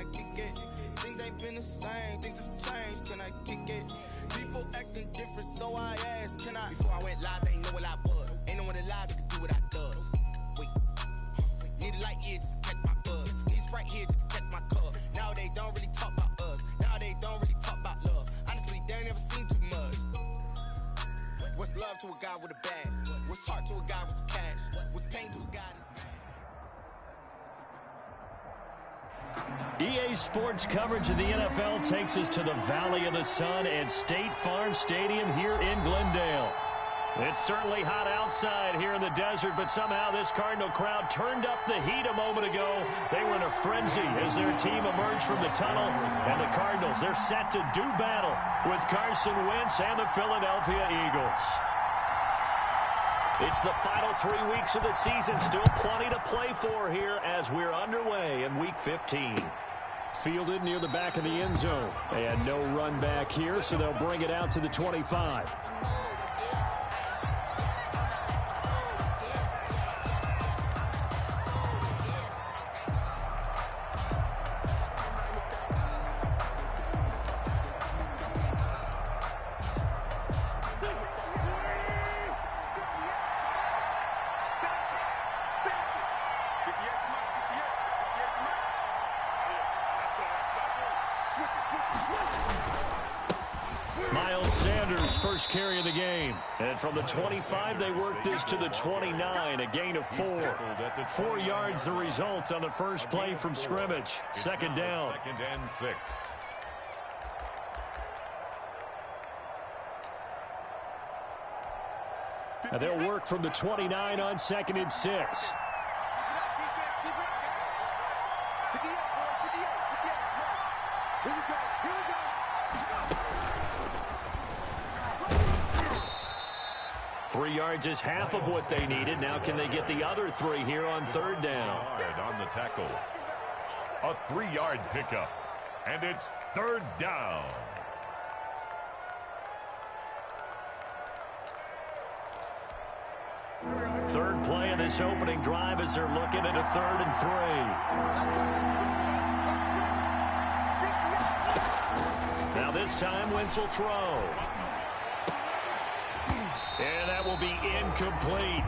I kick it? Things ain't been the same, things have changed, can I kick it? People acting different, so I asked, can I? Before I went live, they ain't know what I was. Ain't no one alive that could do what I does. Wait, need a light year just to catch my buzz. Need Sprite here just to catch my cup. Now they don't really talk about us. Now they don't really talk about love. Honestly, they ain't never seen too much. What's love to a guy with a bag? What's heart to a guy with some cash? What's pain to a guy that's EA Sports coverage of the NFL takes us to the Valley of the Sun at State Farm Stadium here in Glendale. It's certainly hot outside here in the desert, but somehow this Cardinal crowd turned up the heat a moment ago. They were in a frenzy as their team emerged from the tunnel, and the Cardinals, they're set to do battle with Carson Wentz and the Philadelphia Eagles. It's the final 3 weeks of the season. Still plenty to play for here as we're underway in Week 15. Fielded near the back of the end zone. And no run back here, so they'll bring it out to the 25. First carry of the game. And from the 25, they work this to the 29, a gain of 4. 4 yards the result on the first play from scrimmage. Second down. 2nd and 6. And they'll work from the 29 on 2nd and 6. Yards is half of what they needed. Now can they get the other 3 here on 3rd down? On the tackle. A 3-yard pickup. And it's 3rd down. Third play of this opening drive as they're looking at a 3rd and 3. Now this time Wentz will throw. And that will be incomplete.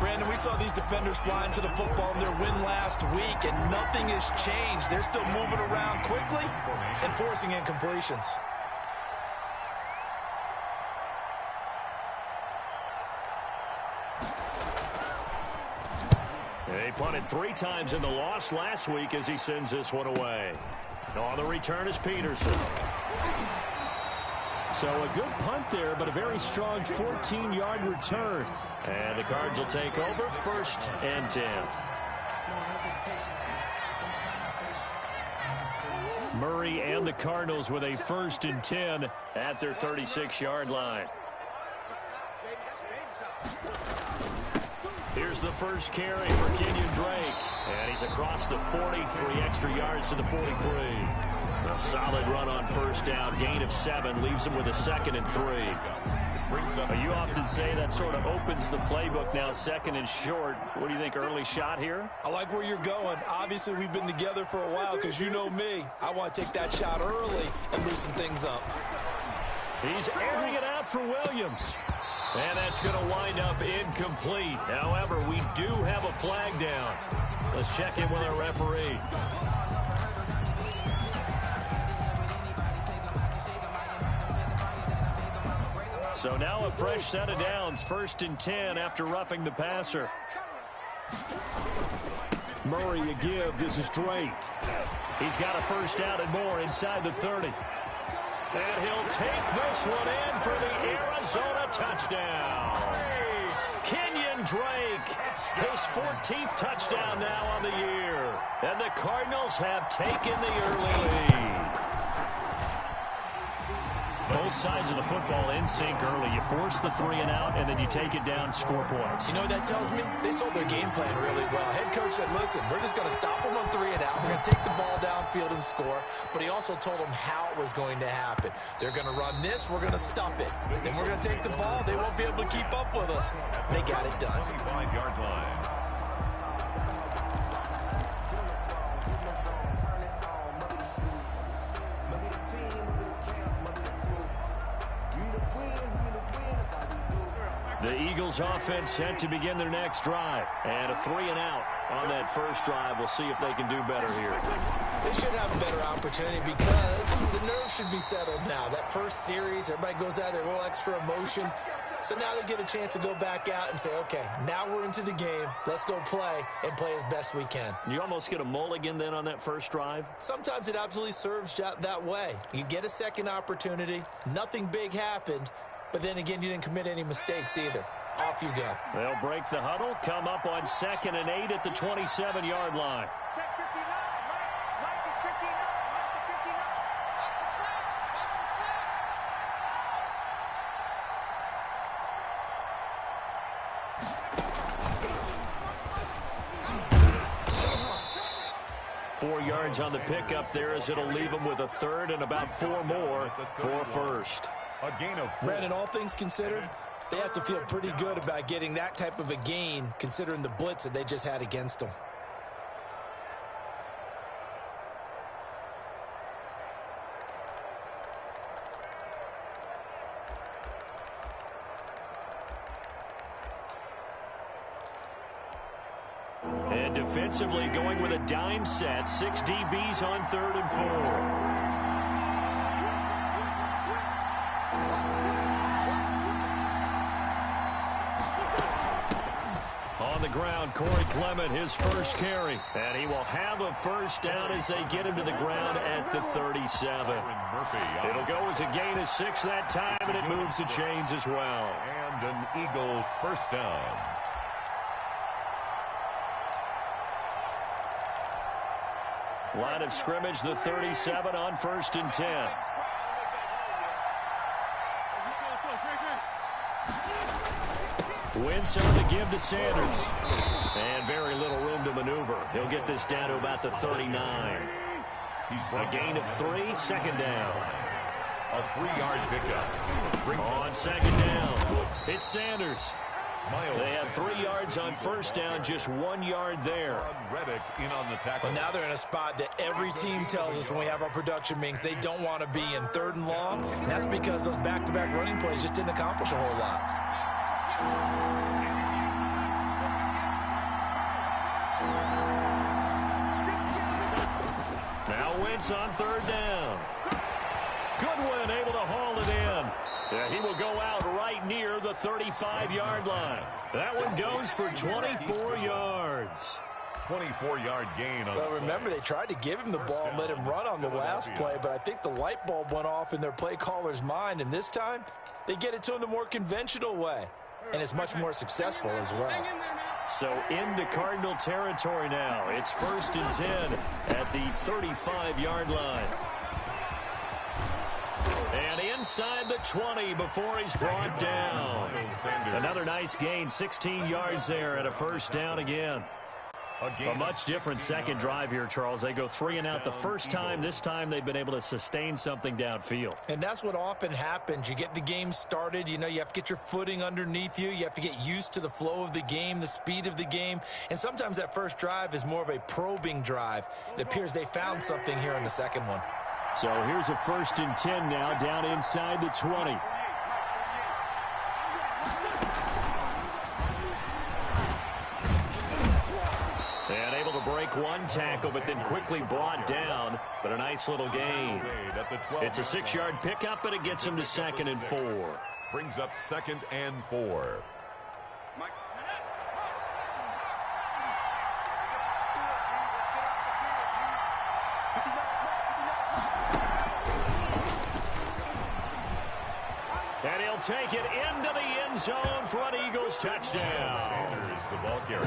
Brandon, we saw these defenders fly into the football in their win last week, and nothing has changed. They're still moving around quickly and forcing incompletions. They punted 3 times in the loss last week as he sends this one away. On the return is Peterson. So a good punt there, but a very strong 14-yard return. And the Cards will take over 1st and 10. Murray and the Cardinals with a 1st and 10 at their 36-yard line. Here's the first carry for Kenyon Drake. And he's across the 40, 3 extra yards to the 43. A solid run on 1st down, gain of 7, leaves him with a 2nd and 3. You often say that sort of opens the playbook now, 2nd and short. What do you think, early shot here? I like where you're going. Obviously, we've been together for a while because you know me. I want to take that shot early and loosen things up. He's airing it out for Williams. And that's going to wind up incomplete. However, we do have a flag down. Let's check in with our referee. So now a fresh set of downs, 1st and 10 after roughing the passer. Murray a give. This is Drake. He's got a 1st down and more inside the 30. And he'll take this one in for the Arizona touchdown. Kenyon Drake, his 14th touchdown now on the year. And the Cardinals have taken the early lead. Both sides of the football in sync early. You force the 3 and out, and then you take it down, score points. You know what that tells me? They sold their game plan really well. Head coach said, listen, we're just going to stop them on 3 and out. We're going to take the ball downfield and score. But he also told them how it was going to happen. They're going to run this. We're going to stop it. Then we're going to take the ball. They won't be able to keep up with us. They got it done. 25-yard line. The Eagles offense set to begin their next drive. And a 3-and-out on that first drive. We'll see if they can do better here. They should have a better opportunity because the nerves should be settled now. That first series, everybody goes out there, a little extra emotion. So now they get a chance to go back out and say, okay, now we're into the game. Let's go play and play as best we can. You almost get a mulligan then on that first drive? Sometimes it absolutely serves that way. You get a second opportunity. Nothing big happened. But then again, you didn't commit any mistakes either. Off you go. They'll break the huddle, come up on 2nd and 8 at the 27-yard line. Check 59. Mike is 59. Mike is 59. Watch the snap. Watch the snap. 4 yards on the pickup there as it'll leave them with a third and about 4 more for first. A gain of 4. Brandon, all things considered, they have to feel pretty good about getting that type of a gain considering the blitz that they just had against them. And defensively going with a dime set, 6 DBs on 3rd and 4. On the ground, Corey Clement, his first carry. And he will have a first down as they get him to the ground at the 37. It'll go as a gain of 6 that time, and it moves the chains as well. And an Eagle first down. Line of scrimmage, the 37 on 1st and 10. Wentz on the give to Sanders. And very little room to maneuver. He'll get this down to about the 39. A gain of 3, 2nd down. A 3-yard pickup. On 2nd down, it's Sanders. They had 3 yards on first down, just 1 yard there. Reddick in on the tackle. But now they're in a spot that every team tells us when we have our production meetings they don't want to be in 3rd and long. And that's because those back-to-back running plays just didn't accomplish a whole lot. Now Wentz on 3rd down. Goodwin able to haul it in. Yeah, he will go out right near the 35-yard line. That one goes for 24 yards. 24-yard gain. Well, remember, they tried to give him the ball and let him run on the last play, but I think the light bulb went off in their play caller's mind, and this time they get it to him the more conventional way, and it's much more successful as well. So into Cardinal territory now. It's 1st and 10 at the 35-yard line. And inside the 20 before he's brought down. Another nice gain, 16 yards there and a first down again. A much different second drive here, Charles. They go 3 and out the first time. This time they've been able to sustain something downfield. And that's what often happens. You get the game started. You know, you have to get your footing underneath you. You have to get used to the flow of the game, the speed of the game. And sometimes that first drive is more of a probing drive. It appears they found something here in the second one. So here's a 1st and 10 now down inside the 20. And able to break one tackle, but then quickly brought down. But a nice little gain. It's a 6-yard pickup, but it gets him to 2nd and 4. Brings up 2nd and 4. And he'll take it into the end zone for an Eagles touchdown.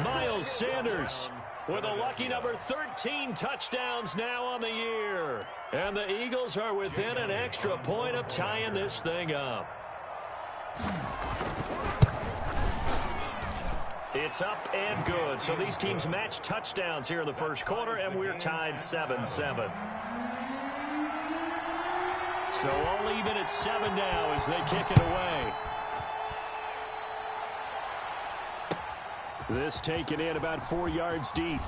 Miles Sanders with a lucky number 13 touchdowns now on the year. And the Eagles are within an extra point of tying this thing up. It's up and good. So these teams match touchdowns here in the first quarter, and we're tied 7-7. So all even at 7 now as they kick it away. This taken in about 4 yards deep.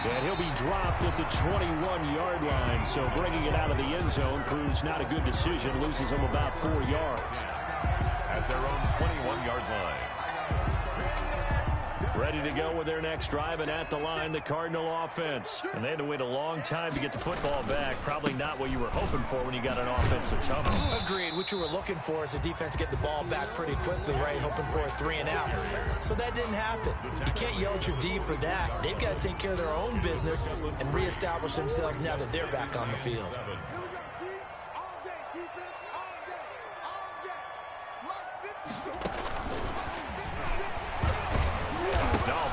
And he'll be dropped at the 21-yard line. So bringing it out of the end zone proves not a good decision. Loses him about 4 yards. At their own 21-yard line. Ready to go with their next drive, and at the line, the Cardinal offense. And they had to wait a long time to get the football back. Probably not what you were hoping for when you got an offense that's humming. Agreed. What you were looking for is the defense get the ball back pretty quickly, right? Hoping for a 3 and out. So that didn't happen. You can't yell at your D for that. They've got to take care of their own business and reestablish themselves now that they're back on the field.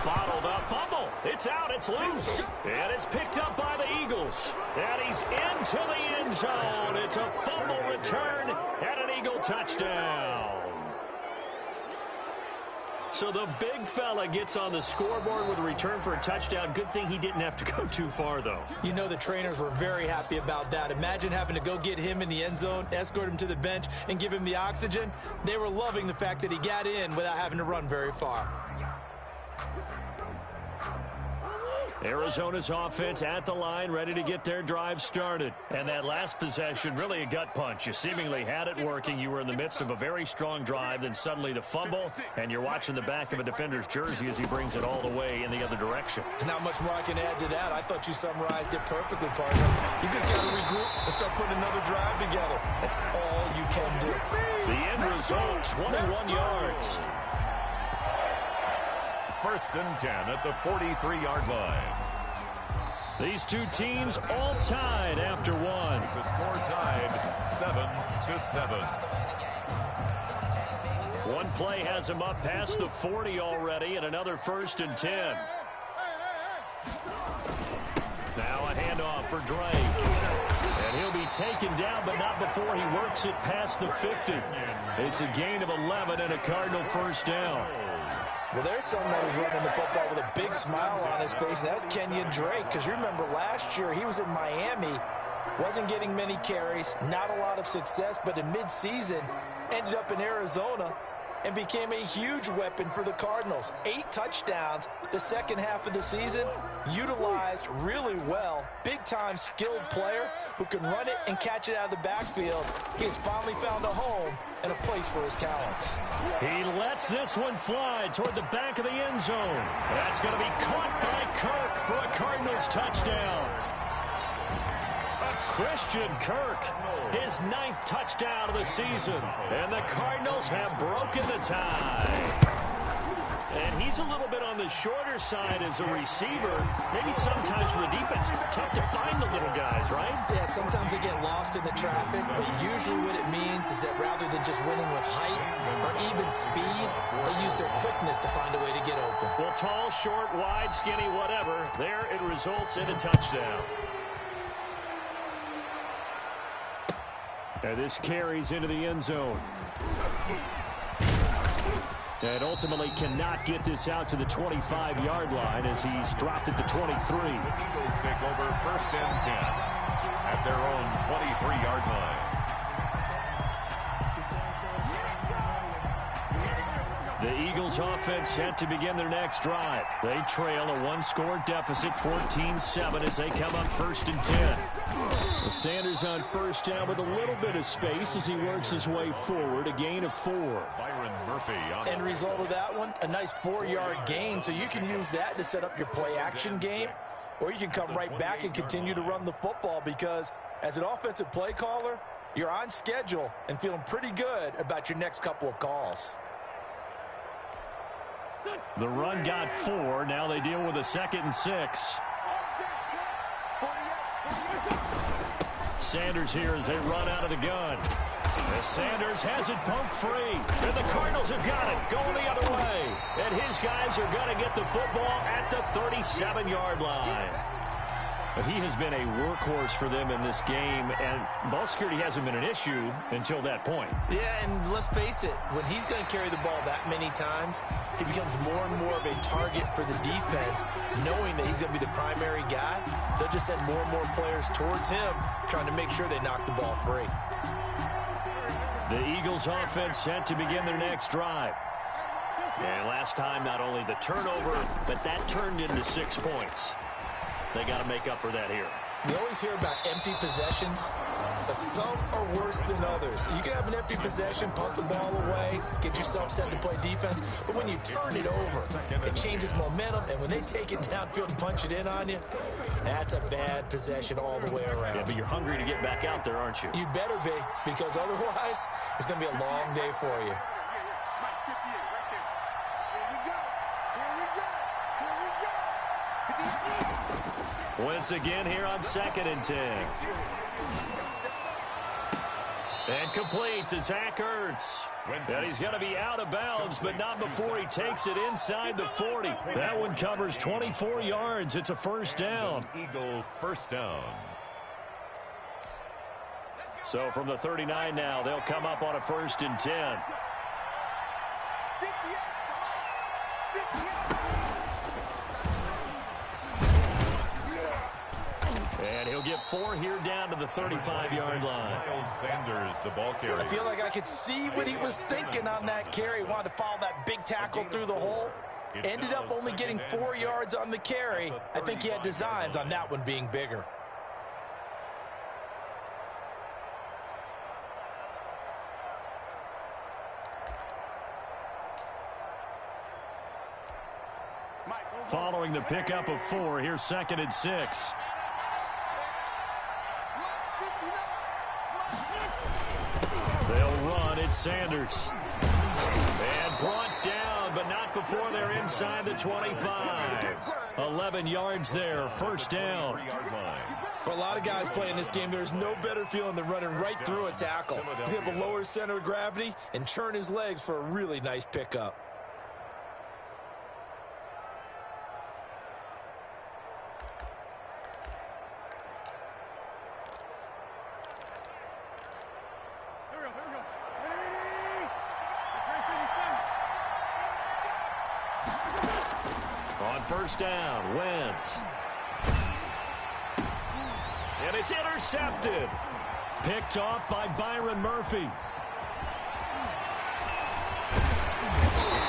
Bottled up fumble. It's out. It's loose. And it's picked up by the Eagles. And he's into the end zone. It's a fumble return and an Eagle touchdown. So the big fella gets on the scoreboard with a return for a touchdown. Good thing he didn't have to go too far, though. You know the trainers were very happy about that. Imagine having to go get him in the end zone, escort him to the bench, and give him the oxygen. They were loving the fact that he got in without having to run very far. Arizona's offense at the line, ready to get their drive started. And that last possession, really a gut punch. You seemingly had it working. You were in the midst of a very strong drive, then suddenly the fumble, and you're watching the back of a defender's jersey as he brings it all the way in the other direction. There's not much more I can add to that. I thought you summarized it perfectly, partner. You just got to regroup and start putting another drive together. That's all you can do. The end result, 21 yards. 1st and 10 at the 43-yard line. These two teams all tied after one. The score tied 7-7. One play has him up past the 40 already, and another 1st and 10. Now a handoff for Drake. And he'll be taken down, but not before he works it past the 50. It's a gain of 11 and a Cardinal 1st down. Well, there's someone who's running the football with a big smile on his face, and that's Kenyon Drake, because you remember last year he was in Miami, wasn't getting many carries, not a lot of success, but in midseason ended up in Arizona and became a huge weapon for the Cardinals. 8 touchdowns the second half of the season, utilized really well. Big-time skilled player who can run it and catch it out of the backfield. He has finally found a home and a place for his talents. He lets this one fly toward the back of the end zone. That's going to be caught by Kirk for a Cardinals touchdown. Christian Kirk, his 9th touchdown of the season. And the Cardinals have broken the tie. And he's a little bit on the shorter side as a receiver. Maybe sometimes for the defense, tough to find the little guys, right? Yeah, sometimes they get lost in the traffic, but usually what it means is that rather than just winning with height or even speed, they use their quickness to find a way to get open. Well, tall, short, wide, skinny, whatever, there it results in a touchdown. And this carries into the end zone. And ultimately cannot get this out to the 25-yard line as he's dropped at the 23. The Eagles take over 1st and 10 at their own 23-yard line. The Eagles offense set to begin their next drive. They trail a 1-score deficit, 14-7, as they come up 1st and 10. The Sanders on 1st down with a little bit of space as he works his way forward, a gain of 4. Byron Murphy on End result of that one, a nice 4-yard gain, so you can use that to set up your play-action game, or you can come right back and continue to run the football because as an offensive play caller, you're on schedule and feeling pretty good about your next couple of calls. The run got 4. Now they deal with a 2nd and 6. Sanders here as they run out of the gun. As Sanders has it pumped free. And the Cardinals have got it going the other way. And his guys are going to get the football at the 37-yard line. But he has been a workhorse for them in this game, and ball security hasn't been an issue until that point. Yeah, and let's face it, when he's going to carry the ball that many times, he becomes more and more of a target for the defense, knowing that he's going to be the primary guy. They'll just send more and more players towards him, trying to make sure they knock the ball free. The Eagles offense set to begin their next drive. And last time, not only the turnover, but that turned into 6 points. They got to make up for that here. You always hear about empty possessions, but some are worse than others. You can have an empty possession, pump the ball away, get yourself set to play defense, but when you turn it over, it changes momentum, and when they take it downfield and punch it in on you, that's a bad possession all the way around. Yeah, but you're hungry to get back out there, aren't you? You better be, because otherwise, it's going to be a long day for you. Once again here on 2nd and 10. And complete to Zach Ertz. And he's going to be out of bounds, but not before he takes it inside the 40. That one covers 24 yards. It's a first down. Eagle first down. So from the 39 now, they'll come up on a 1st and 10. And he'll get 4 here down to the 35-yard line. Sanders, the ball carrier. I feel like I could see what he was thinking on that carry. Wanted to follow that big tackle through the hole. Ended up only getting 4 yards on the carry. I think he had designs on that one being bigger. Following the pickup of 4, here's 2nd and 6. They'll run. It's Sanders. And brought down, but not before they're inside the 25. 11 yards there. First down. For a lot of guys playing this game, there's no better feeling than running right through a tackle. He's able to lower his center of gravity and churn his legs for a really nice pickup. On first down, Wentz. And it's intercepted. Picked off by Byron Murphy.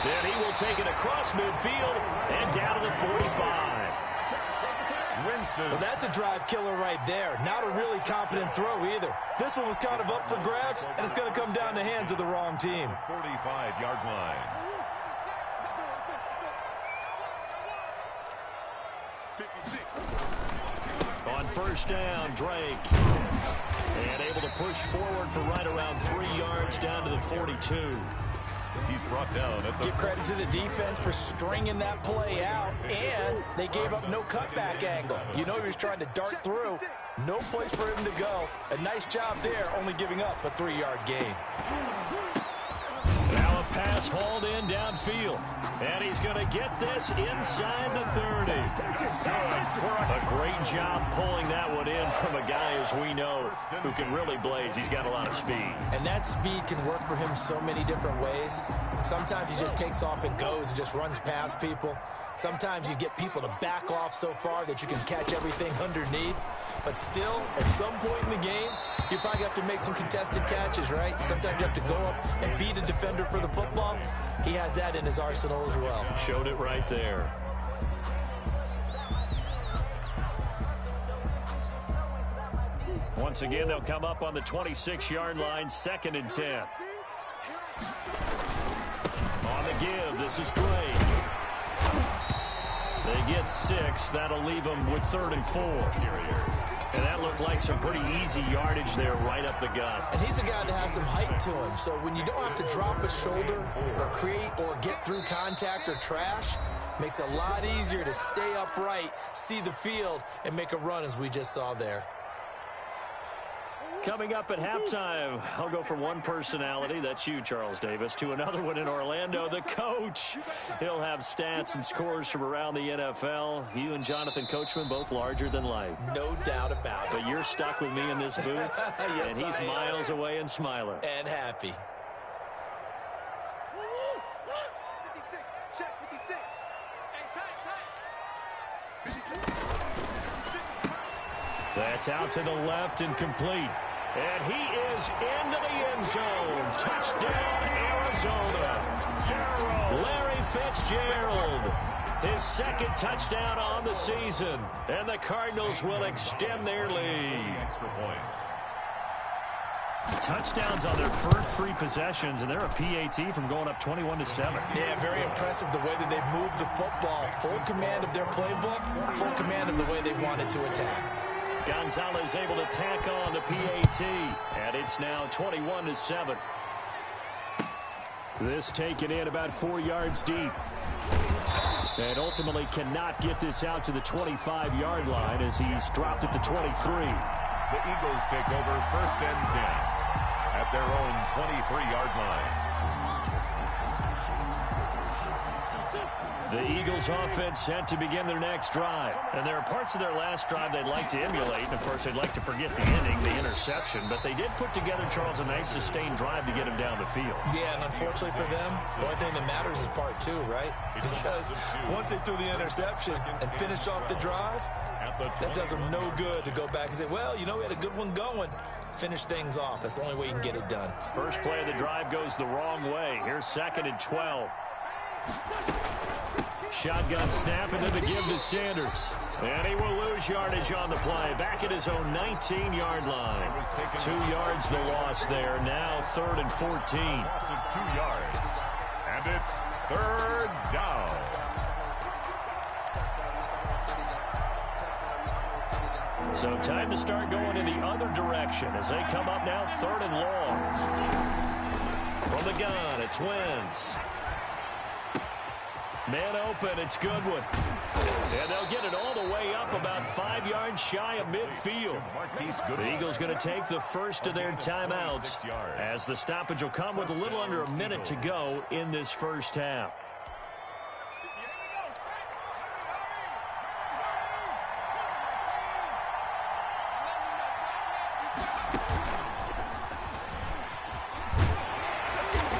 Then he will take it across midfield and down to the 45. Well, that's a drive killer right there. Not a really confident throw either. This one was kind of up for grabs, and it's going to come down the hands of the wrong team. 45-yard line. On first down, Drake. And able to push forward for right around 3 yards down to the 42. He's brought down at the... Give credit to the defense for stringing that play out, and they gave up no cutback angle. You know he was trying to dart through. No place for him to go. A nice job there, only giving up a 3-yard gain. Now a pass hauled in downfield. And he's going to get this inside the 30. A great job pulling that one in from a guy, as we know, who can really blaze. He's got a lot of speed. And that speed can work for him so many different ways. Sometimes he just takes off and goes and just runs past people. Sometimes you get people to back off so far that you can catch everything underneath. But still, at some point in the game, you probably have to make some contested catches, right? Sometimes you have to go up and beat a defender for the football. He has that in his arsenal as well. Showed it right there. Once again, they'll come up on the 26-yard line, 2nd and 10. On the give, this is Drake. They get 6. That'll leave them with 3rd and 4. And that looked like some pretty easy yardage there right up the gut. And he's a guy that has some height to him, so when you don't have to drop a shoulder or create or get through contact or trash, makes it a lot easier to stay upright, see the field, and make a run as we just saw there. Coming up at halftime, I'll go from one personality, that's you, Charles Davis, to another one in Orlando, the coach. He'll have stats and scores from around the NFL. You and Jonathan Coachman, both larger than life. No doubt about it. But you're stuck with me in this booth, yes, and he's miles away and smiling. And happy. That's out to the left and complete. And he is into the end zone. Touchdown, Arizona. Larry Fitzgerald. His second touchdown on the season. And the Cardinals will extend their lead. Extra point. Touchdowns on their first 3 possessions, and they're a PAT from going up 21-7. Yeah, very impressive the way that they've moved the football. Full command of their playbook, full command of the way they wanted to attack. Gonzalez able to tack on the PAT, and it's now 21-7. This taken in about 4 yards deep. And ultimately cannot get this out to the 25-yard line as he's dropped at the 23. The Eagles take over 1st and 10 at their own 23-yard line. The Eagles offense set to begin their next drive. And there are parts of their last drive they'd like to emulate. And, of course, they'd like to forget the ending, the interception. But they did put together, Charles, a nice sustained drive to get him down the field. Yeah, and unfortunately for them, the only thing that matters is part 2, right? Because once they threw the interception and finished off the drive, that does them no good to go back and say, well, you know, we had a good one going. Finish things off. That's the only way you can get it done. First play of the drive goes the wrong way. Here's 2nd and 12. Shotgun snap and then the give to Sanders. And he will lose yardage on the play. Back at his own 19-yard line. 2 yards the loss there. Now 3rd and 14. Loss of 2 yards. And it's 3rd down. So time to start going in the other direction as they come up now 3rd and long. From the gun, it's Wentz. Man open, it's Goodwin. And they'll get it all the way up about 5 yards shy of midfield. The Eagles going to take the first of their timeouts as the stoppage will come with a little under a minute to go in this first half.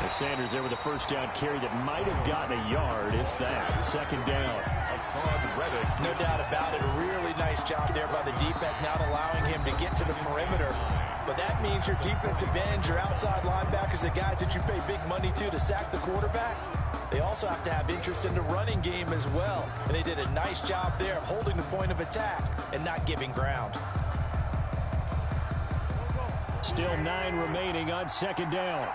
Sanders there with a first down carry that might have gotten a yard, if that. 2nd down. No doubt about it. A really nice job there by the defense, not allowing him to get to the perimeter. But that means your defensive ends, your outside linebackers, the guys that you pay big money to sack the quarterback, they also have to have interest in the running game as well. And they did a nice job there of holding the point of attack and not giving ground. Still 9 remaining on 2nd down.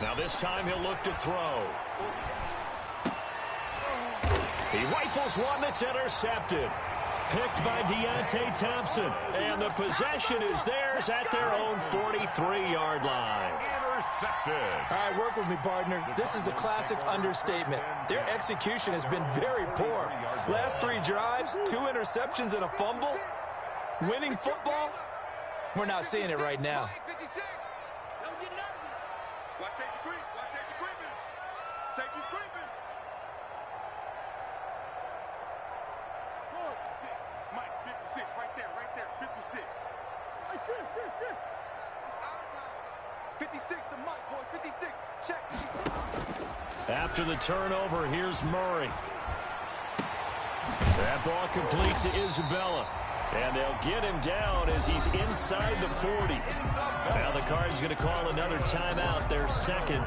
Now this time he'll look to throw. He rifles one that's intercepted. Picked by Deontay Thompson. And the possession is theirs at their own 43-yard line. Intercepted. All right, work with me, partner. This is the classic understatement. Their execution has been very poor. Last 3 drives, 2 interceptions and a fumble. Winning football? We're not seeing it right now. Watch safety creep. Watch safety creeping. Safety's creeping. 56. Mike, 56. Right there. 56. Shit. It's our time. 56 to Mike, boys. 56. Check. After the turnover, here's Murray. That ball complete to Isabella. And they'll get him down as he's inside the 40. Now the Cards going to call another timeout, their 2nd,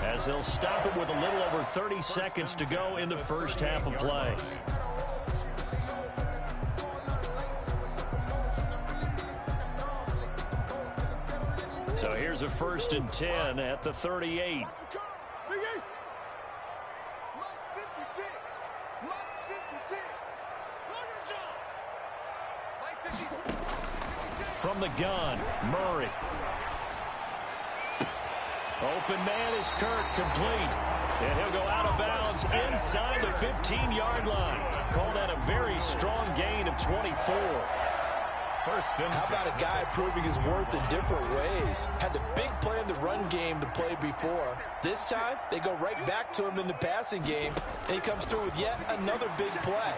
as they'll stop it with a little over 30 seconds to go in the first half of play. So here's a 1st and 10 at the 38. From the gun, Murray. Open man is Kirk, complete. And he'll go out of bounds inside the 15-yard line. Call that a very strong gain of 24. How about a guy proving his worth in different ways? Had the big play in the run game to play before. This time, they go right back to him in the passing game, and he comes through with yet another big play.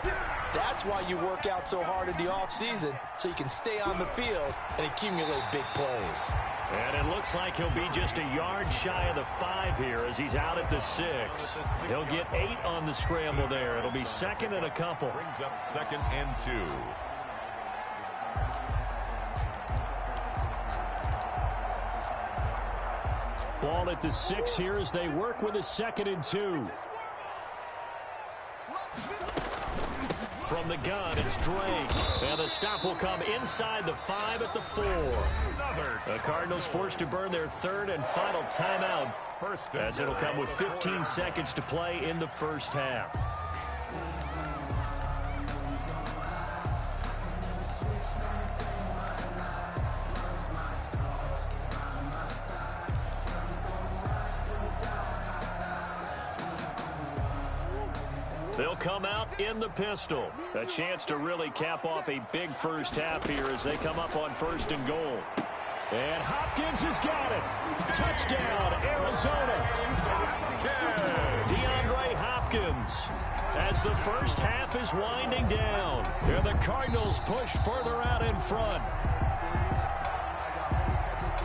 That's why you work out so hard in the offseason, so you can stay on the field and accumulate big plays. And it looks like he'll be just a yard shy of the 5 here as he's out at the 6. He'll get 8 on the scramble there. It'll be 2nd and a couple. Brings up 2nd and 2. Ball at the 6 here as they work with a 2nd and 2. From the gun, it's Drake. And the stop will come inside the 5 at the 4. The Cardinals forced to burn their 3rd and final timeout, as it'll come with 15 seconds to play in the first half. They'll come out in the pistol. A chance to really cap off a big first half here as they come up on 1st and goal. And Hopkins has got it. Touchdown, Arizona. DeAndre Hopkins as the first half is winding down. And the Cardinals push further out in front.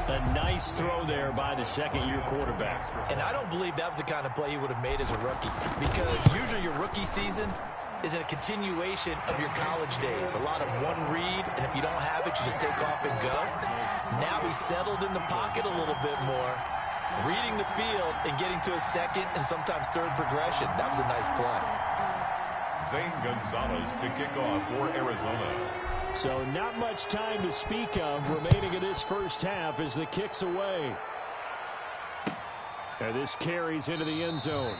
A nice throw there by the second-year quarterback. And I don't believe that was the kind of play he would have made as a rookie, because usually your rookie season is a continuation of your college days. A lot of one read, and if you don't have it, you just take off and go. Now he's settled in the pocket a little bit more, reading the field and getting to a 2nd and sometimes 3rd progression. That was a nice play. Zane Gonzalez to kick off for Arizona. So not much time to speak of remaining in this first half as the kick's away. And this carries into the end zone.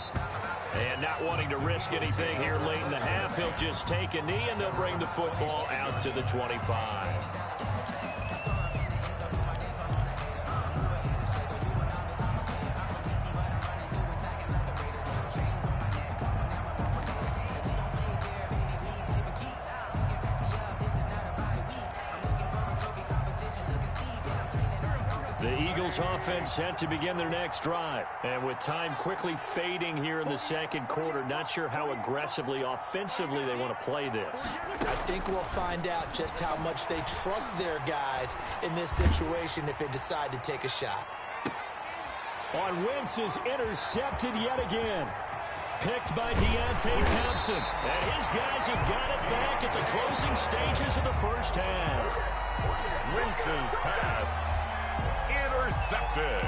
And not wanting to risk anything here late in the half, he'll just take a knee and they'll bring the football out to the 25. Offense set to begin their next drive. And with time quickly fading here in the second quarter, not sure how aggressively, offensively they want to play this. I think we'll find out just how much they trust their guys in this situation if they decide to take a shot. On Wentz is intercepted yet again. Picked by Deontay Thompson. And his guys have got it back at the closing stages of the first half. Wentz's pass intercepted.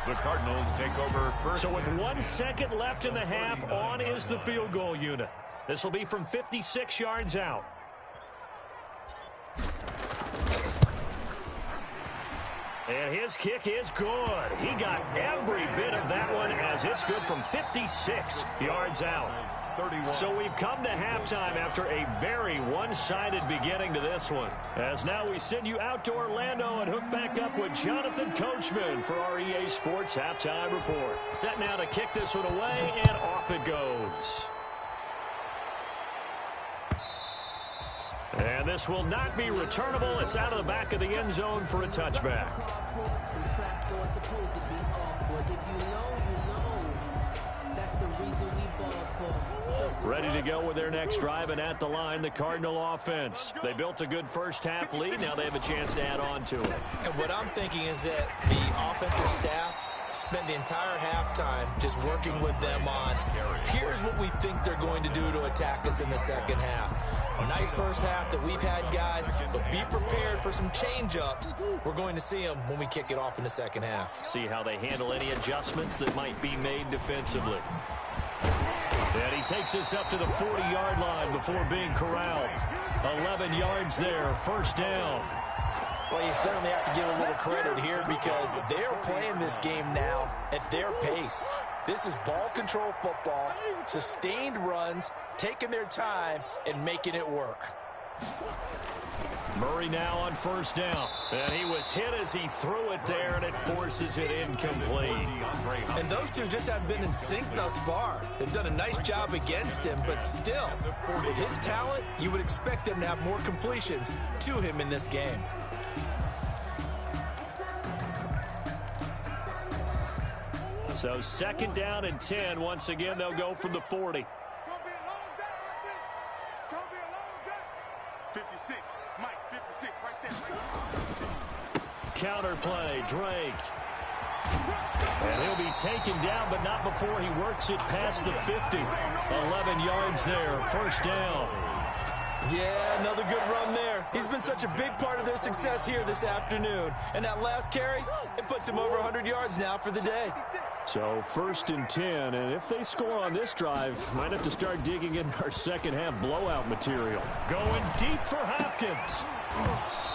The Cardinals take over first. So with 1 second left in the half, on is the field goal unit. This will be from 56 yards out. And his kick is good. He got every bit of that one as it's good from 56 yards out. 31. So we've come to halftime after a very one-sided beginning to this one. As now we send you out to Orlando and hook back up with Jonathan Coachman for our EA Sports Halftime Report. Set now to kick this one away, and off it goes. And this will not be returnable. It's out of the back of the end zone for a touchback. Ready to go with their next drive, and at the line, the Cardinal offense. They built a good first half lead. Now they have a chance to add on to it. And what I'm thinking is that the offensive staff spent the entire halftime just working with them on, here's what we think they're going to do to attack us in the second half. Nice first half that we've had, guys, but be prepared for some change-ups. We're going to see them when we kick it off in the second half. See how they handle any adjustments that might be made defensively. And he takes us up to the 40-yard line before being corralled. 11 yards there, first down. Well, you certainly have to give a little credit here because they're playing this game now at their pace. This is ball control football, sustained runs, taking their time, and making it work. Murray now on first down. And he was hit as he threw it there, and it forces it incomplete. And those two just haven't been in sync thus far. They've done a nice job against him, but still, with his talent, you would expect them to have more completions to him in this game. So second down and 10. Once again, they'll go from the 40. It's going to be a long day like this. It's going to be a long day. 56. Mike, 56 right there. Counter play, Drake. And he'll be taken down, but not before he works it past the 50. 11 yards there, first down. Yeah, another good run there. He's been such a big part of their success here this afternoon. And that last carry, it puts him over 100 yards now for the day. So 1st and 10, and if they score on this drive, might have to start digging in our second half blowout material. Going deep for Hopkins.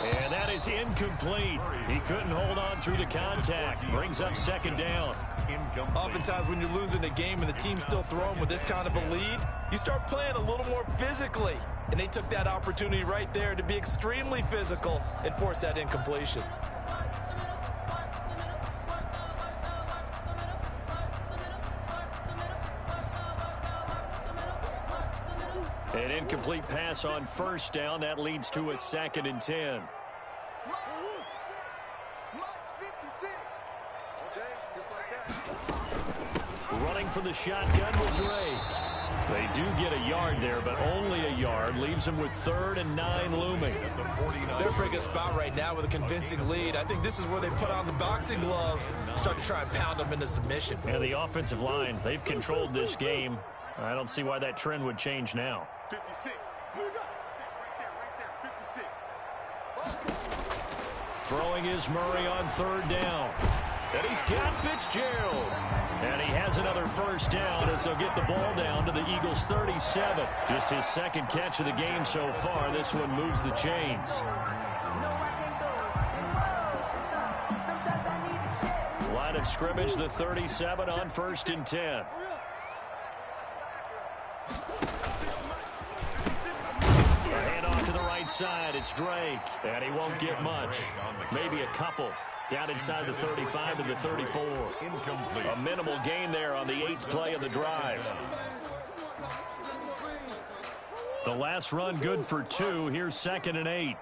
And that is incomplete. He couldn't hold on through the contact. Brings up 2nd down. Oftentimes when you're losing a game and the team's still throwing with this kind of a lead, you start playing a little more physically. And they took that opportunity right there to be extremely physical and force that incompletion. An incomplete pass on 1st down. That leads to a 2nd and 10. Running for the shotgun with Drake. They do get a yard there, but only a yard. Leaves them with 3rd and 9 looming. They're in a pretty good spot right now with a convincing lead. I think this is where they put on the boxing gloves, start to try and pound them into submission. And the offensive line, they've controlled this game. I don't see why that trend would change now. 56. Right there. 56. Throwing is Murray on 3rd down. And he's got Fitzgerald. And he has another 1st down as they'll get the ball down to the Eagles' 37. Just his 2nd catch of the game so far. This one moves the chains. Line of scrimmage, the 37 on 1st and 10. Handoff to the right side. It's Drake. And he won't get much. Maybe a couple. Down inside the 35 to the 34. Incomplete. A minimal gain there on the 8th play of the drive. The last run good for 2. Here's 2nd and 8.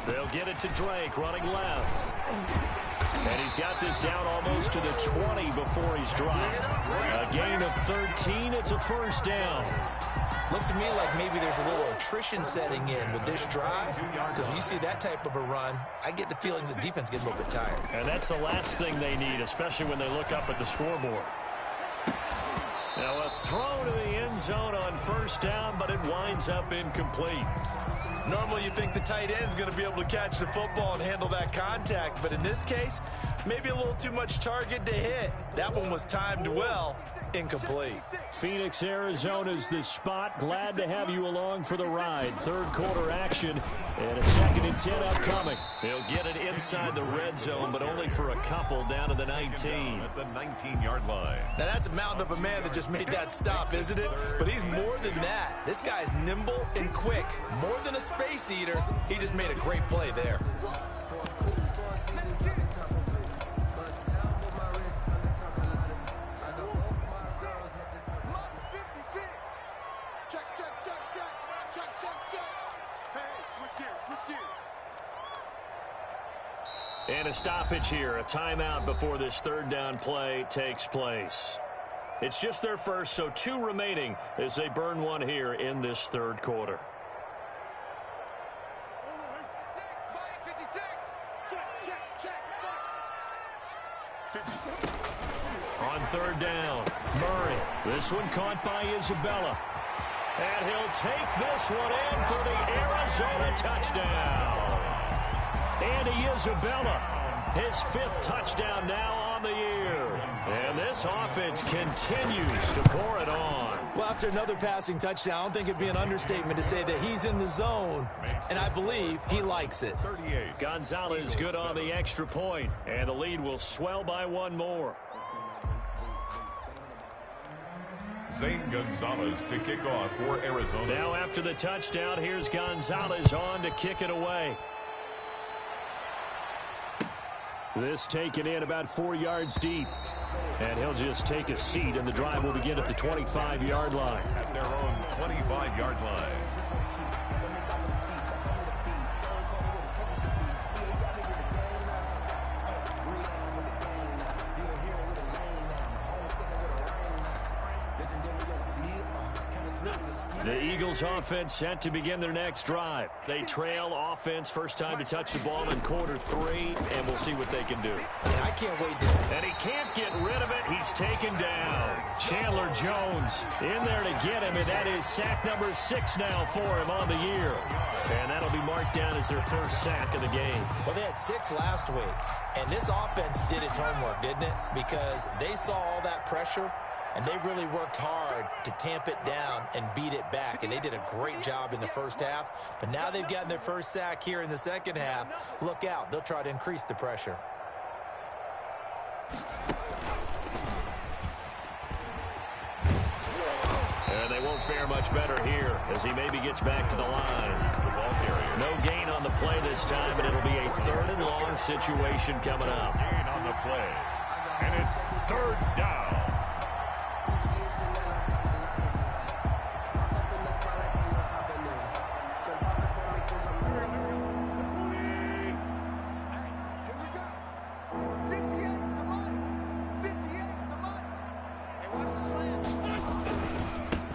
They'll get it to Drake running left. And he's got this down almost to the 20 before he's dropped. A gain of 13. It's a 1st down. Looks to me like maybe there's a little attrition setting in with this drive, because when you see that type of a run, I get the feeling the defense gets a little bit tired. And that's the last thing they need, especially when they look up at the scoreboard. Now a throw to the end zone on 1st down, but it winds up incomplete. Normally you think the tight end's going to be able to catch the football and handle that contact, but in this case, maybe a little too much target to hit. That one was timed well. Incomplete. Phoenix, Arizona's the spot. Glad to have you along for the ride. 3rd quarter action and a 2nd and 10 upcoming. They'll get it inside the red zone, but only for a couple down to the 19. At the 19-yard line. Now that's a mountain of a man that just made that stop, isn't it? But he's more than that. This guy's nimble and quick. More than a space eater. He just made a great play there. And a stoppage here, a timeout before this 3rd down play takes place. It's just their first, so 2 remaining as they burn one here in this 3rd quarter. On 3rd down, Murray. This one caught by Isabella. And he'll take this one in for the Arizona touchdown. Andy Isabella, his 5th touchdown now on the year. And this offense continues to pour it on. Well, after another passing touchdown, I don't think it'd be an understatement to say that he's in the zone, and I believe he likes it. 38. Gonzalez good on the extra point, and the lead will swell by 1 more. Zane Gonzalez to kick off for Arizona. Now after the touchdown, here's Gonzalez on to kick it away. This taken in about 4 yards deep. And he'll just take a seat, and the drive will begin at the 25-yard line. At their own 25-yard line. The Eagles offense set to begin their next drive. They trail offense, first time to touch the ball in quarter 3, and we'll see what they can do. And I can't wait to see. And he can't get rid of it. He's taken down. Chandler Jones in there to get him, and that is sack number 6 now for him on the year. And that'll be marked down as their first sack of the game. Well, they had 6 last week, and this offense did its homework, didn't it? Because they saw all that pressure, and they really worked hard to tamp it down and beat it back. And they did a great job in the first half. But now they've gotten their first sack here in the second half. Look out. They'll try to increase the pressure. And they won't fare much better here as he maybe gets back to the line. The ball carrier. No gain on the play this time, and it'll be a 3rd and long situation coming up. Gain on the play. And it's 3rd down.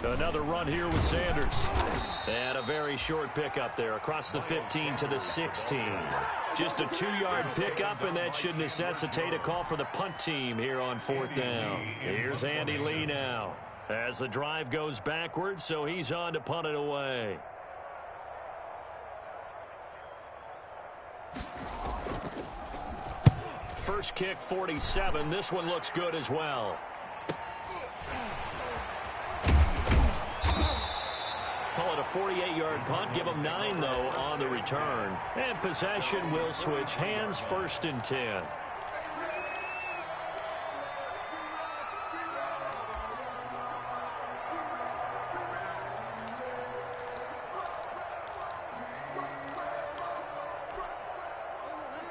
Another run here with Sanders. And a very short pickup there across the 15 to the 16. Just a 2-yard pickup, and that should necessitate a call for the punt team here on 4th down. Here's Andy Lee now as the drive goes backwards, so he's on to punt it away. First kick, 47. This one looks good as well. Call it a 48-yard punt. Give them 9, though, on the return. And possession will switch hands, 1st and 10.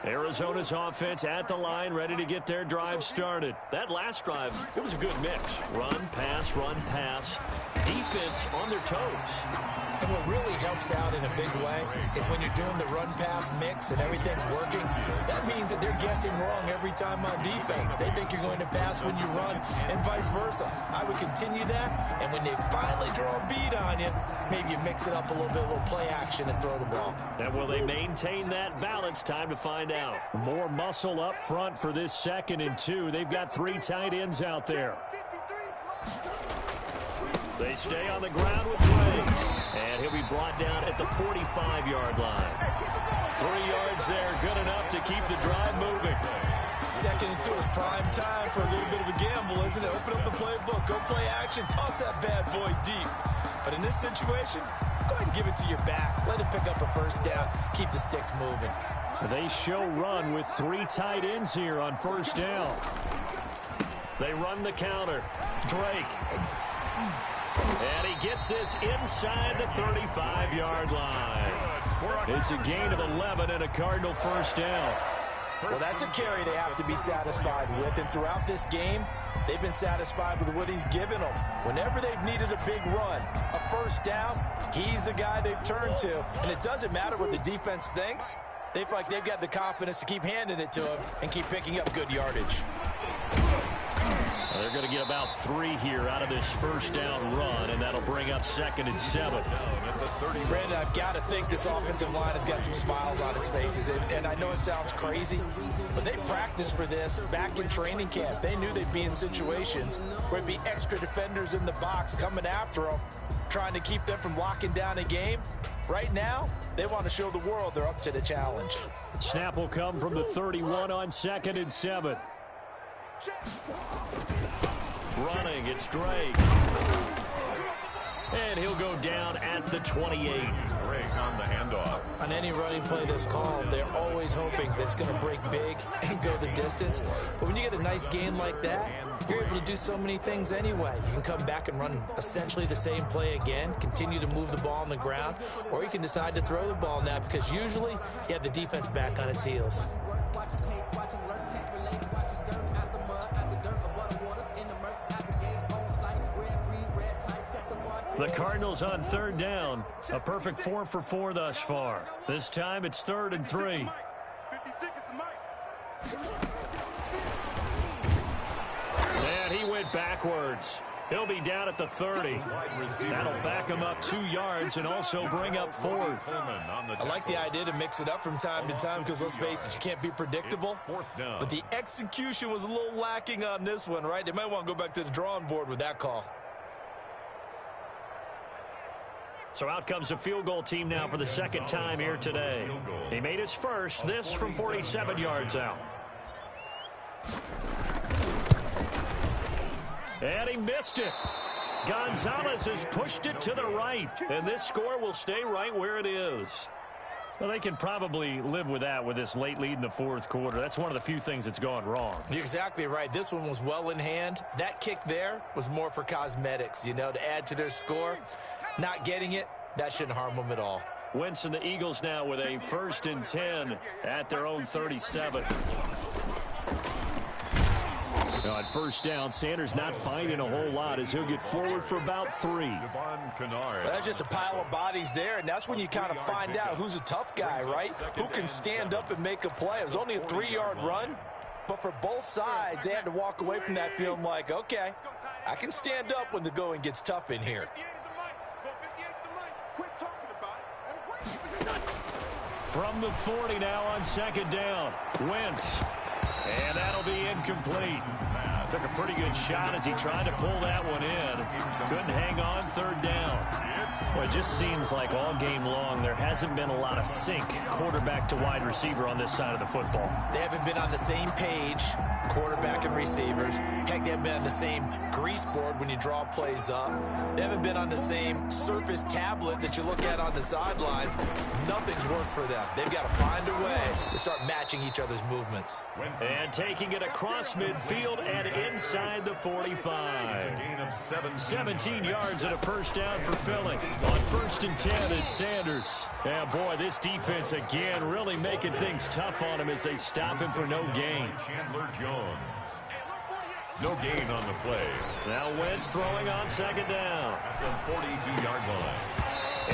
Arizona's offense at the line, ready to get their drive started. That last drive, it was a good mix. Run, pass, defense on their toes. And what really helps out in a big way is when you're doing the run-pass mix and everything's working, that means that they're guessing wrong every time on defense. They think you're going to pass when you run and vice versa. I would continue that, and when they finally draw a beat on you, maybe you mix it up a little bit, a little play action and throw the ball. And will they maintain that balance? Time to find out. More muscle up front for this 2nd and 2. They've got 3 tight ends out there. They stay on the ground with Drake. And he'll be brought down at the 45-yard line. 3 yards there, good enough to keep the drive moving. 2nd and 2 is prime time for a little bit of a gamble, isn't it? Open up the playbook, go play action, toss that bad boy deep. But in this situation, go ahead and give it to your back. Let him pick up a 1st down, keep the sticks moving. They show run with 3 tight ends here on 1st down. They run the counter. Drake. And he gets this inside the 35-yard line. It's a gain of 11 and a Cardinal 1st down. Well, that's a carry they have to be satisfied with. And throughout this game, they've been satisfied with what he's given them. Whenever they've needed a big run, a 1st down, he's the guy they've turned to. And it doesn't matter what the defense thinks. They feel like they've got the confidence to keep handing it to him and keep picking up good yardage. They're going to get about 3 here out of this 1st down run, and that'll bring up 2nd and 7. Brandon, I've got to think this offensive line has got some smiles on its faces. And I know it sounds crazy, but they practiced for this back in training camp. They knew they'd be in situations where it'd be extra defenders in the box coming after them, trying to keep them from locking down a game. Right now, they want to show the world they're up to the challenge. Snap will come from the 31 on 2nd and 7. Running, it's Drake. And he'll go down at the 28. Drake on the handoff. On any running play that's called, they're always hoping that it's going to break big and go the distance. But when you get a nice game like that, you're able to do so many things anyway. You can come back and run essentially the same play again, continue to move the ball on the ground, or you can decide to throw the ball now because usually you have the defense back on its heels. The Cardinals on 3rd down. A perfect 4 for 4 thus far. This time it's 3rd and 3. And he went backwards. He'll be down at the 30. That'll back him up 2 yards and also bring up 4th. I like the idea to mix it up from time to time because, let's face it, you can't be predictable. But the execution was a little lacking on this one, right? They might want to go back to the drawing board with that call. So out comes a field goal team now for the second time here today. He made his first, this from 47 yards out. And he missed it. Gonzalez has pushed it to the right, and this score will stay right where it is. Well, they can probably live with that with this late lead in the fourth quarter. That's one of the few things that's gone wrong. You're exactly right. This one was well in hand. That kick there was more for cosmetics, you know, to add to their score. Not getting it, that shouldn't harm them at all. Wentz and the Eagles now with a 1st and 10 at their own 37. Now at first down, Sanders not finding a whole lot as he'll get forward for about 3. Well, that's just a pile of bodies there, and that's when you kind of find out who's a tough guy, right? Who can stand up and make a play. It was only a 3-yard run, but for both sides, they had to walk away from that feeling like, okay, I can stand up when the going gets tough in here. From the 40 now on 2nd down, Wentz. And that'll be incomplete. Took a pretty good shot as he tried to pull that one in. Couldn't hang on 3rd down. Well, it just seems like all game long there hasn't been a lot of sync quarterback to wide receiver on this side of the football. They haven't been on the same page, quarterback and receivers. Heck, they haven't been on the same grease board when you draw plays up. They haven't been on the same surface tablet that you look at on the sidelines. Nothing's worked for them. They've got to find a way to start matching each other's movements. And taking it across midfield and inside the 45. 17 yards and a 1st down for Philly. On 1st and 10, it's Sanders. Yeah, boy, this defense again really making things tough on him as they stop him for no gain. Chandler Jones. No gain on the play. Now Wentz throwing on 2nd down. At the 42-yard line.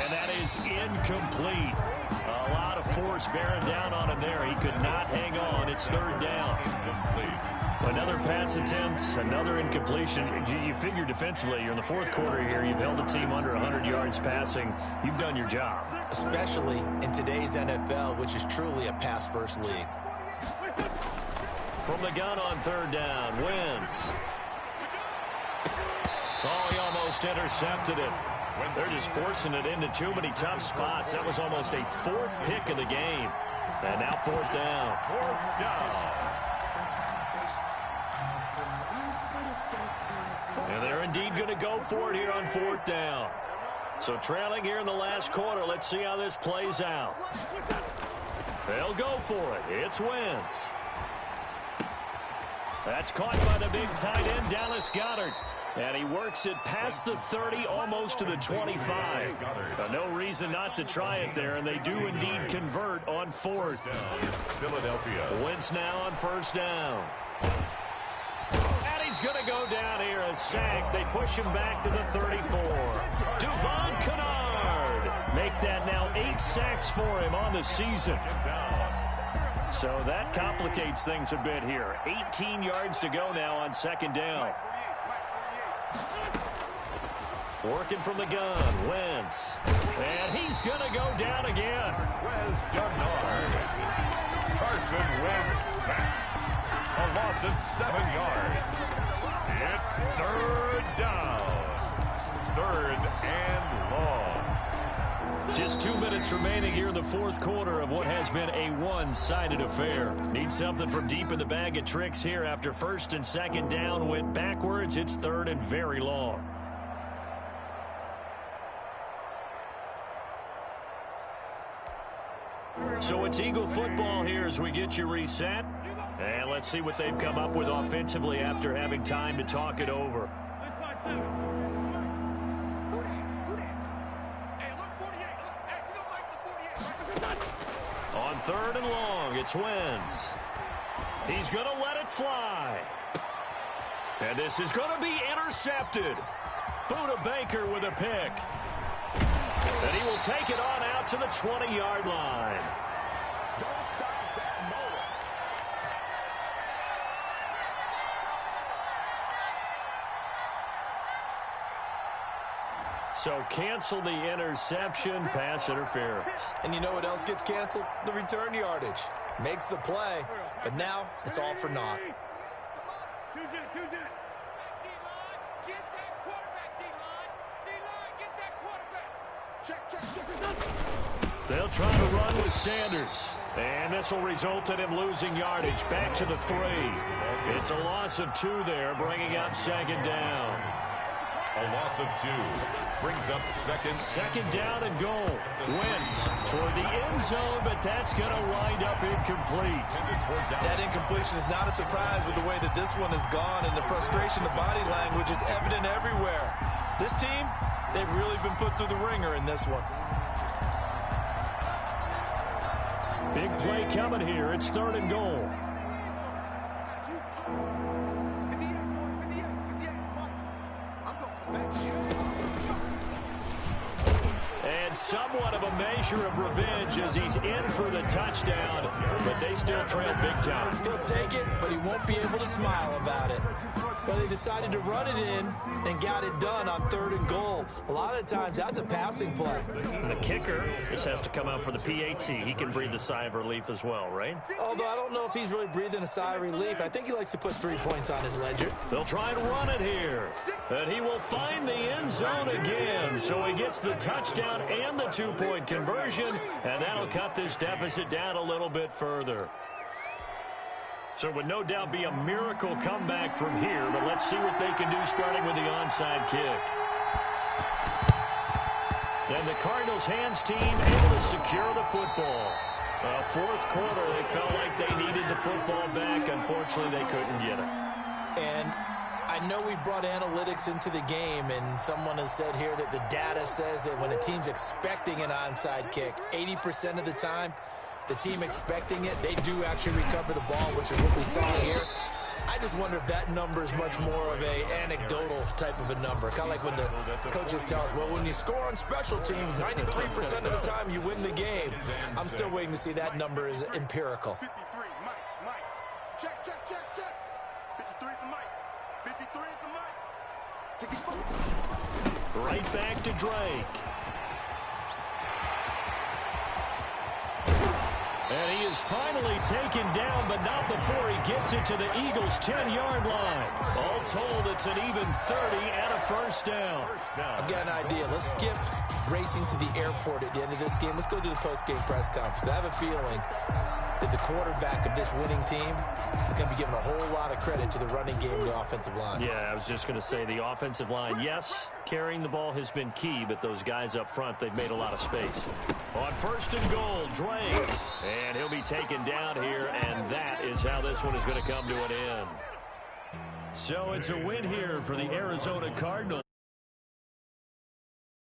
And that is incomplete. A lot of force bearing down on him there. He could not hang on. It's 3rd down. Incomplete. Another pass attempt, another incompletion. You figure defensively, you're in the fourth quarter here. You've held the team under 100 yards passing. You've done your job. Especially in today's NFL, which is truly a pass-first league. From the gun on 3rd down, Wentz. Oh, he almost intercepted it. They're just forcing it into too many tough spots. That was almost a 4th pick of the game. And now 4th down. 4th down. And they're indeed going to go for it here on 4th down. So trailing here in the last quarter. Let's see how this plays out. They'll go for it. It's Wentz. That's caught by the big tight end, Dallas Goedert. And he works it past the 30, almost to the 25. No reason not to try it there, and they do indeed convert on 4th. Philadelphia. Wentz now on 1st down. And he's going to go down here, a sack. They push him back to the 34. Duvon Kennard. Make that now 8 sacks for him on the season. So that complicates things a bit here. 18 yards to go now on 2nd down. Working from the gun, Wentz. And he's going to go down again. Wes Gennard. Carson Wentz sacked. A loss of 7 yards. It's 3rd down. 3rd and long. Just 2 minutes remaining here in the fourth quarter of what has been a one-sided affair. Need something from deep in the bag of tricks here after 1st and 2nd down went backwards. It's 3rd and very long. So it's Eagle football here as we get you reset. And let's see what they've come up with offensively after having time to talk it over. On 3rd and long, it's Wentz. He's going to let it fly. And this is going to be intercepted. Buda Baker with a pick. And he will take it on out to the 20-yard line. So cancel the interception, pass interference. And you know what else gets canceled? The return yardage. Makes the play, but now it's all for naught. They'll try to run with Sanders. And this will result in him losing yardage. Back to the 3. It's a loss of 2 there, bringing up second down. A loss of 2 brings up second down and goal. Wentz toward the end zone, but that's going to wind up incomplete. That incompletion is not a surprise with the way that this one has gone, and the frustration, the body language is evident everywhere. This team, they've really been put through the ringer in this one. Big play coming here. It's 3rd and goal. And somewhat of a measure of revenge as he's in for the touchdown, but they still trail big time. He'll take it, but he won't be able to smile about it. Well, they decided to run it in and got it done on 3rd and goal. A lot of times, that's a passing play. And the kicker just has to come out for the PAT. He can breathe a sigh of relief as well, right? Although I don't know if he's really breathing a sigh of relief. I think he likes to put 3 points on his ledger. They'll try and run it here. And he will find the end zone again. So he gets the touchdown and the 2-point conversion. And that'll cut this deficit down a little bit further. So it would no doubt be a miracle comeback from here, but let's see what they can do starting with the onside kick. And the Cardinals hands team able to secure the football. 4th quarter, they felt like they needed the football back. Unfortunately, they couldn't get it. And I know we brought analytics into the game, and someone has said here that the data says that when a team's expecting an onside kick, 80% of the time, the team expecting it, they do actually recover the ball, which is what we saw here. I just wonder if that number is much more of a anecdotal type of a number. Kind of like when the coaches tell us, well, when you score on special teams, 93% of the time you win the game. I'm still waiting to see that number is empirical. 53, Mike. Check. 53 at the mic. 53 at the mic. Right back to Drake. And he is finally taken down, but not before he gets it to the Eagles' 10-yard line. All told, it's an even 30 and a first down. I've got an idea. Let's skip racing to the airport at the end of this game. Let's go to the post-game press conference. I have a feeling that the quarterback of this winning team is going to be given a whole lot of credit to the running game and the offensive line. Yeah, I was just going to say the offensive line, yes, carrying the ball has been key, but those guys up front, they've made a lot of space. On 1st and goal, Drake. And he'll be taken down here, and that is how this one is going to come to an end. So it's a win here for the Arizona Cardinals.